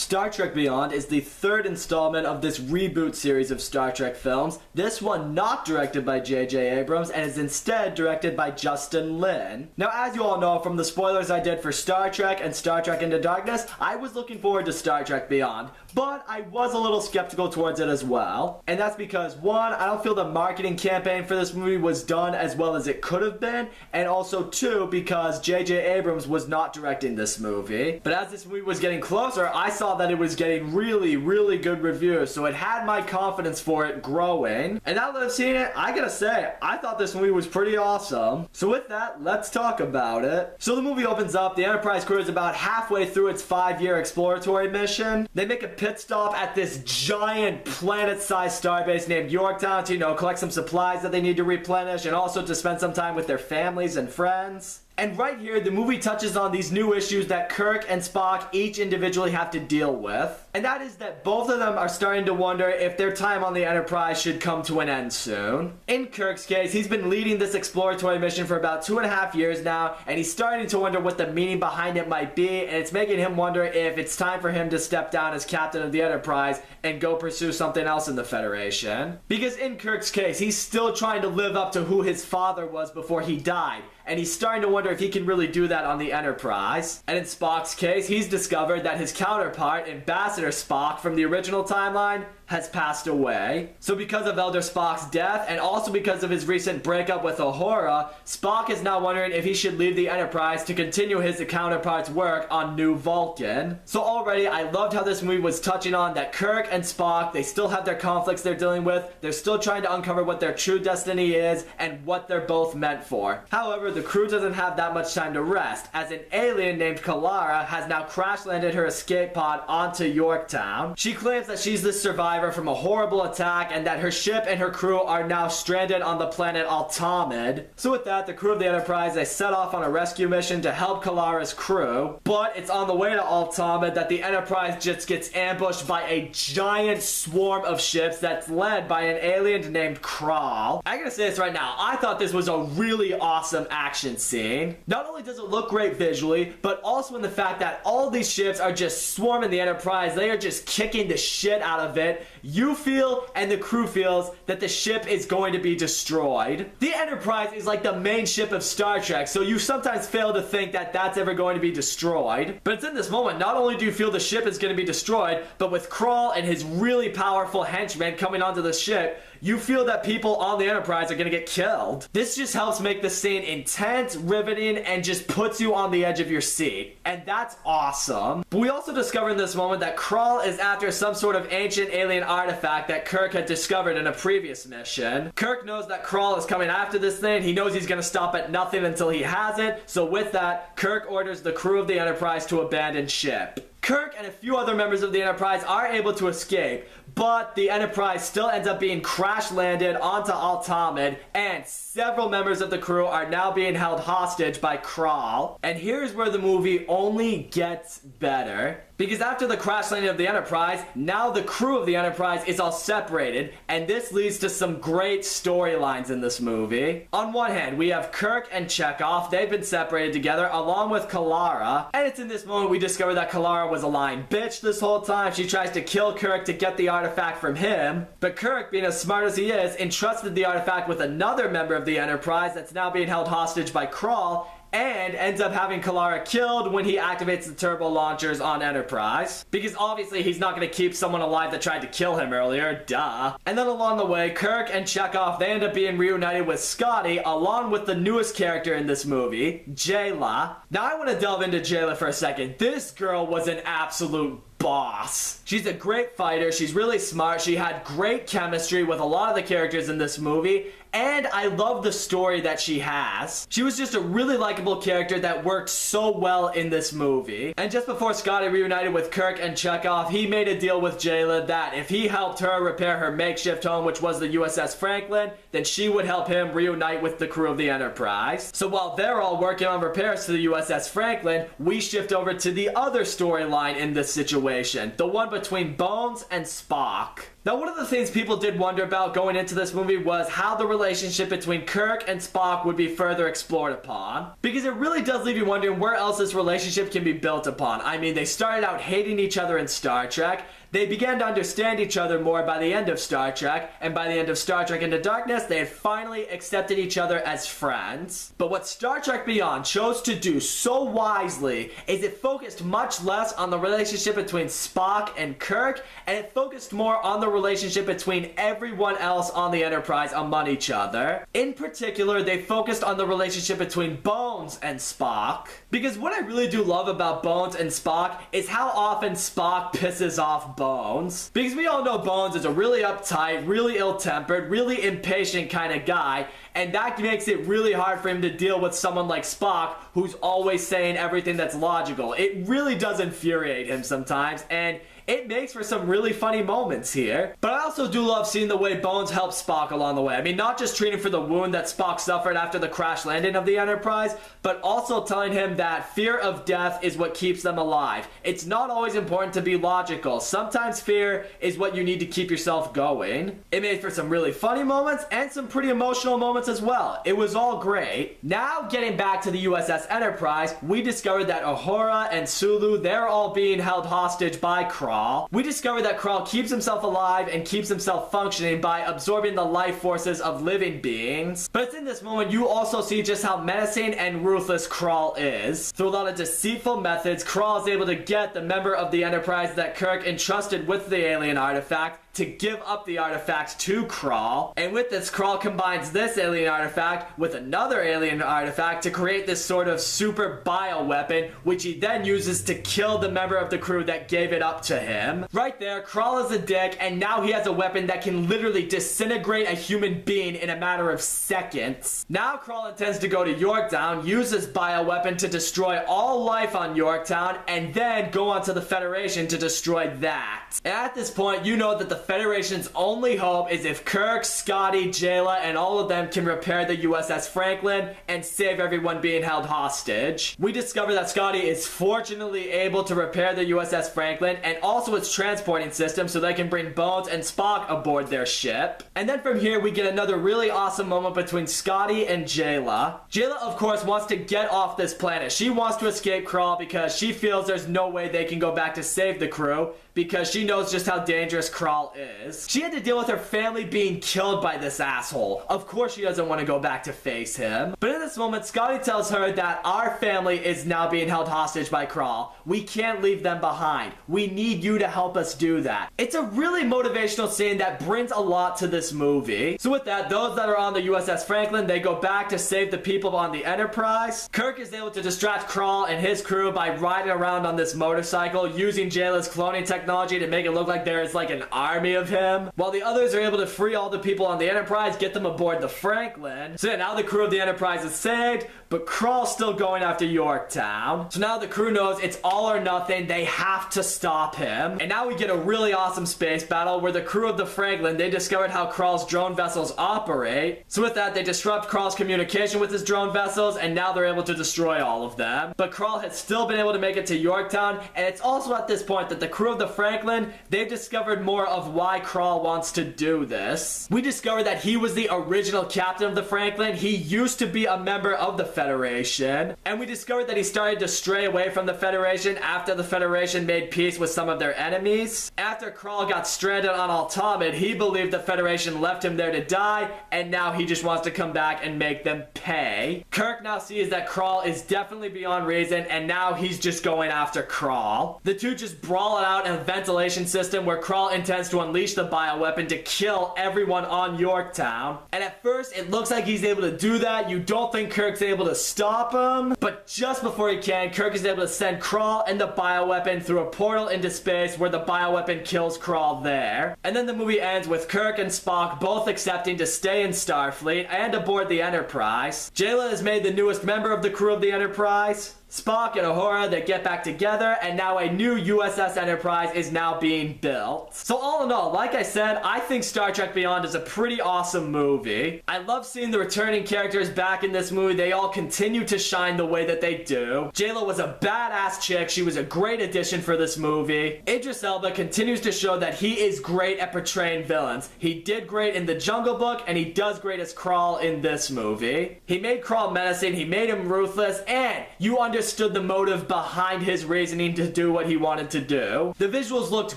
Star Trek Beyond is the third installment of this reboot series of Star Trek films, this one not directed by J.J. Abrams and is instead directed by Justin Lin. Now, as you all know from the spoilers I did for Star Trek and Star Trek Into Darkness, I was looking forward to Star Trek Beyond, but I was a little skeptical towards it as well. And that's because, one, I don't feel the marketing campaign for this movie was done as well as it could have been, and also two, because J.J. Abrams was not directing this movie. But as this movie was getting closer, I saw that it was getting really good reviews, so it had my confidence for it growing. And now that I've seen it, I gotta say, I thought this movie was pretty awesome. So with that, let's talk about it. So the movie opens up, the Enterprise crew is about halfway through its 5-year exploratory mission. They make a pit stop at this giant planet-sized starbase named Yorktown to, collect some supplies that they need to replenish and also to spend some time with their families and friends. And right here, the movie touches on these new issues that Kirk and Spock each individually have to deal with. And that is that both of them are starting to wonder if their time on the Enterprise should come to an end soon. In Kirk's case, he's been leading this exploratory mission for about 2.5 years now, and he's starting to wonder what the meaning behind it might be, and it's making him wonder if it's time for him to step down as captain of the Enterprise and go pursue something else in the Federation. Because in Kirk's case, he's still trying to live up to who his father was before he died, and he's starting to wonder if he can really do that on the Enterprise. And in Spock's case, he's discovered that his counterpart, Ambassador Spock from the original timeline, has passed away. So because of Elder Spock's death, and also because of his recent breakup with Uhura, Spock is now wondering if he should leave the Enterprise to continue his counterpart's work on New Vulcan. So already, I loved how this movie was touching on that Kirk and Spock, they still have their conflicts they're dealing with, they're still trying to uncover what their true destiny is, and what they're both meant for. However, the crew doesn't have that much time to rest, as an alien named Kalara has now crash-landed her escape pod onto Yorktown. She claims that she's the survivor from a horrible attack and that her ship and her crew are now stranded on the planet Altamid. So with that, the crew of the Enterprise, they set off on a rescue mission to help Kalara's crew, but it's on the way to Altamid that the Enterprise just gets ambushed by a giant swarm of ships that's led by an alien named Krall. I gotta say this right now, I thought this was a really awesome action scene. Not only does it look great visually, but also in the fact that all these ships are just swarming the Enterprise, they are just kicking the shit out of it. You feel, and the crew feels, that the ship is going to be destroyed. The Enterprise is like the main ship of Star Trek, so you sometimes fail to think that that's ever going to be destroyed. But it's in this moment, not only do you feel the ship is going to be destroyed, but with Krall and his really powerful henchmen coming onto the ship, you feel that people on the Enterprise are gonna get killed. This just helps make the scene intense, riveting, and just puts you on the edge of your seat. And that's awesome. But we also discover in this moment that Krall is after some sort of ancient alien artifact that Kirk had discovered in a previous mission. Kirk knows that Krall is coming after this thing. He knows he's gonna stop at nothing until he has it. So with that, Kirk orders the crew of the Enterprise to abandon ship. Kirk and a few other members of the Enterprise are able to escape, but the Enterprise still ends up being crash-landed onto Altamid, and several members of the crew are now being held hostage by Krall. And here's where the movie only gets better. Because after the crash landing of the Enterprise, now the crew of the Enterprise is all separated, and this leads to some great storylines in this movie. On one hand, we have Kirk and Chekhov, they've been separated together, along with Kalara, and it's in this moment we discover that Kalara was a lying bitch this whole time. She tries to kill Kirk to get the artifact from him, but Kirk, being as smart as he is, entrusted the artifact with another member of the Enterprise that's now being held hostage by Krall, and ends up having Kalara killed when he activates the turbo launchers on Enterprise. Because obviously he's not going to keep someone alive that tried to kill him earlier, duh. And then along the way, Kirk and Chekhov, they end up being reunited with Scotty, along with the newest character in this movie, Jayla. Now I want to delve into Jayla for a second. This girl was an absolute boss. She's a great fighter, she's really smart, she had great chemistry with a lot of the characters in this movie, and I love the story that she has. She was just a really likable character that worked so well in this movie. And just before Scotty reunited with Kirk and Chekhov, he made a deal with Jayla that if he helped her repair her makeshift home, which was the USS Franklin, then she would help him reunite with the crew of the Enterprise. So while they're all working on repairs to the USS Franklin, we shift over to the other storyline in this situation, the one between Bones and Spock. Now, one of the things people did wonder about going into this movie was how the relationship between Kirk and Spock would be further explored upon. Because it really does leave you wondering where else this relationship can be built upon. I mean, they started out hating each other in Star Trek. They began to understand each other more by the end of Star Trek, and by the end of Star Trek Into Darkness, they had finally accepted each other as friends. But what Star Trek Beyond chose to do so wisely is it focused much less on the relationship between Spock and Kirk, and it focused more on the relationship between everyone else on the Enterprise among each other. In particular, they focused on the relationship between Bones and Spock. Because what I really do love about Bones and Spock is how often Spock pisses off Bones. Because we all know Bones is a really uptight, really ill-tempered, really impatient kind of guy, and that makes it really hard for him to deal with someone like Spock who's always saying everything that's logical. It really does infuriate him sometimes, and it makes for some really funny moments here. But I also do love seeing the way Bones helps Spock along the way. I mean, not just treating for the wound that Spock suffered after the crash landing of the Enterprise, but also telling him that fear of death is what keeps them alive. It's not always important to be logical. Sometimes fear is what you need to keep yourself going. It made for some really funny moments and some pretty emotional moments as well. It was all great. Now, getting back to the USS Enterprise, we discovered that Uhura and Sulu, they're all being held hostage by Krall. We discover that Krall keeps himself alive and keeps himself functioning by absorbing the life forces of living beings. But it's in this moment you also see just how menacing and ruthless Krall is. Through a lot of deceitful methods, Krall is able to get the member of the Enterprise that Kirk entrusted with the alien artifact to give up the artifact to Krall. And with this, Krall combines this alien artifact with another alien artifact to create this sort of super bioweapon, which he then uses to kill the member of the crew that gave it up to him. Right there, Krall is a dick, and now he has a weapon that can literally disintegrate a human being in a matter of seconds. Now Krall intends to go to Yorktown, use this bioweapon to destroy all life on Yorktown, and then go on to the Federation to destroy that. And at this point, you know that the Federation's only hope is if Kirk, Scotty, Jayla, and all of them can repair the USS Franklin and save everyone being held hostage. We discover that Scotty is fortunately able to repair the USS Franklin and also its transporting system so they can bring Bones and Spock aboard their ship. And then from here we get another really awesome moment between Scotty and Jayla. Jayla, of course, wants to get off this planet. She wants to escape Krall because she feels there's no way they can go back to save the crew, because she knows just how dangerous Krall is. She had to deal with her family being killed by this asshole. Of course she doesn't want to go back to face him. But in this moment, Scotty tells her that our family is now being held hostage by Krall. We can't leave them behind. We need you to help us do that. It's a really motivational scene that brings a lot to this movie. So with that, those that are on the USS Franklin, they go back to save the people on the Enterprise. Kirk is able to distract Krall and his crew by riding around on this motorcycle, using Jayla's cloning technology to make it look like there is like an army of him, while the others are able to free all the people on the Enterprise, get them aboard the Franklin. So yeah, now the crew of the Enterprise is saved, but Krall's still going after Yorktown. So now the crew knows it's all or nothing. They have to stop him. And now we get a really awesome space battle where the crew of the Franklin, they discovered how Krall's drone vessels operate. So with that, they disrupt Krall's communication with his drone vessels, and now they're able to destroy all of them. But Krall has still been able to make it to Yorktown, and it's also at this point that the crew of the Franklin, they've discovered more of why Krall wants to do this. We discovered that he was the original captain of the Franklin. He used to be a member of the Federation, and we discovered that he started to stray away from the Federation after the Federation made peace with some of their enemies. After Krall got stranded on Altamid, he believed the Federation left him there to die, and now he just wants to come back and make them pay. Kirk now sees that Krall is definitely beyond reason, and now he's just going after Krall. The two just brawl it out in a ventilation system where Krall intends to unleash the bioweapon to kill everyone on Yorktown. And at first, it looks like he's able to do that. You don't think Kirk's able to stop him, but just before he can, Kirk is able to send Krall and the bioweapon through a portal into space where the bioweapon kills Krall there. And then the movie ends with Kirk and Spock both accepting to stay in Starfleet and aboard the Enterprise. Jayla is made the newest member of the crew of the Enterprise. Spock and Uhura, they get back together, and now a new USS Enterprise is now being built. So all in all, like I said, I think Star Trek Beyond is a pretty awesome movie. I love seeing the returning characters back in this movie. They all continue to shine the way that they do. J-Lo was a badass chick. She was a great addition for this movie. Idris Elba continues to show that he is great at portraying villains. He did great in The Jungle Book, and he does great as Krall in this movie. He made Krall menacing, he made him ruthless, and you understood the motive behind his reasoning to do what he wanted to do. The visuals looked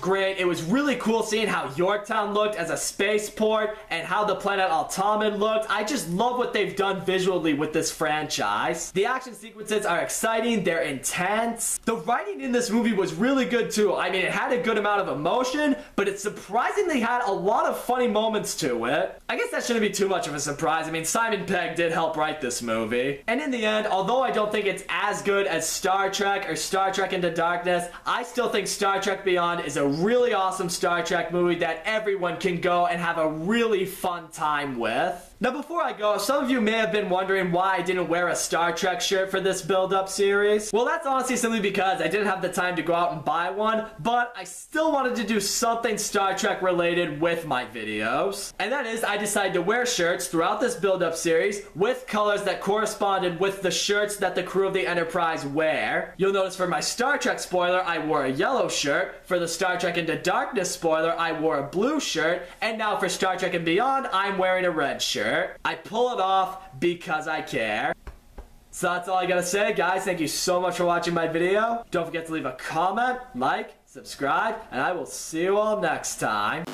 great. It was really cool seeing how Yorktown looked as a spaceport and how the planet Altamid looked. I just love what they've done visually with this franchise. The action sequences are exciting, they're intense. The writing in this movie was really good too. I mean, it had a good amount of emotion, but it surprisingly had a lot of funny moments to it. I guess that shouldn't be too much of a surprise. I mean, Simon Pegg did help write this movie. And in the end, although I don't think it's as good as Star Trek or Star Trek Into Darkness, I still think Star Trek Beyond is a really awesome Star Trek movie that everyone can go and have a really fun time with. Now before I go, some of you may have been wondering why I didn't wear a Star Trek shirt for this build-up series. Well, that's honestly simply because I didn't have the time to go out and buy one, but I still wanted to do something Star Trek related with my videos. And that is, I decided to wear shirts throughout this build-up series with colors that corresponded with the shirts that the crew of the Enterprise wear. You'll notice for my Star Trek spoiler, I wore a yellow shirt. For the Star Trek Into Darkness spoiler, I wore a blue shirt. And now for Star Trek and Beyond, I'm wearing a red shirt. I pull it off because I care. So that's all I gotta say, guys. Thank you so much for watching my video. Don't forget to leave a comment, like, subscribe, and I will see you all next time.